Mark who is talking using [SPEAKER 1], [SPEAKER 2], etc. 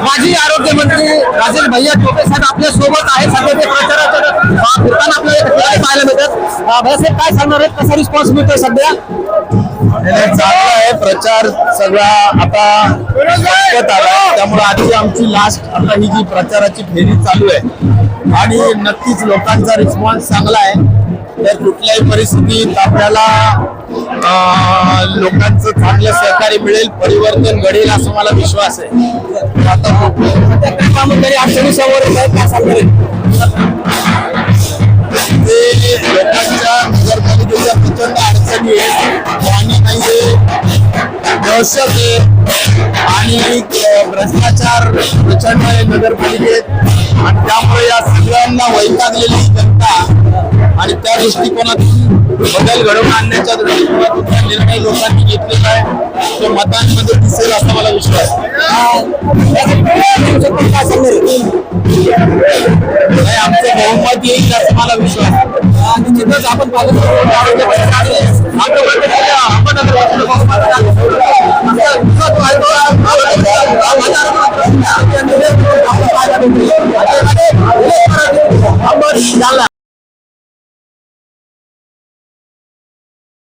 [SPEAKER 1] माजी आरोग्य मंत्री राजेश भैया टोपे साहेब आपल्या सोबत आहे. सध्या ते प्रचारात फिरताना आपल्याला पाहायला मिळतात. भैया साहेब काय सांगणार आहेत, कसा रिस्पॉन्स मिळतोय सध्या?
[SPEAKER 2] चांगला आहे प्रचार सगळा आता संपत आला, त्यामुळे आजची आमची लास्ट आता ही जी प्रचाराची फेरी चालू आहे आणि नक्कीच लोकांचा रिस्पॉन्स चांगला आहे. तर कुठल्याही परिस्थितीत आपल्याला लोकांचं चांगलं सहकार्य मिळेल, परिवर्तन घडेल असं मला विश्वास आहे. आता
[SPEAKER 1] कामगारी अडचणी समोर येत आहेत, काय सांगणार आहेत?
[SPEAKER 2] ते लोकांच्या नगरपालिकेच्या प्रचंड अडचणी आहे, पाणी नाहीये, दहशत आहे आणि भ्रष्टाचार प्रचंड आहे नगरपालिकेत आणि त्यामुळे या सगळ्यांना वैतागलेली जनता आणि त्या दृष्टिकोनातून बदल घडवून आणण्याच्या दृष्टिकोनातून हा निर्णय लोकांनी घेतलेला आहे. तो मतांमध्ये दिसेल असा मला विश्वास नाही. आमचं बहुमत येईल असा मला विश्वास.
[SPEAKER 1] निश्चितच आपण पाहिलं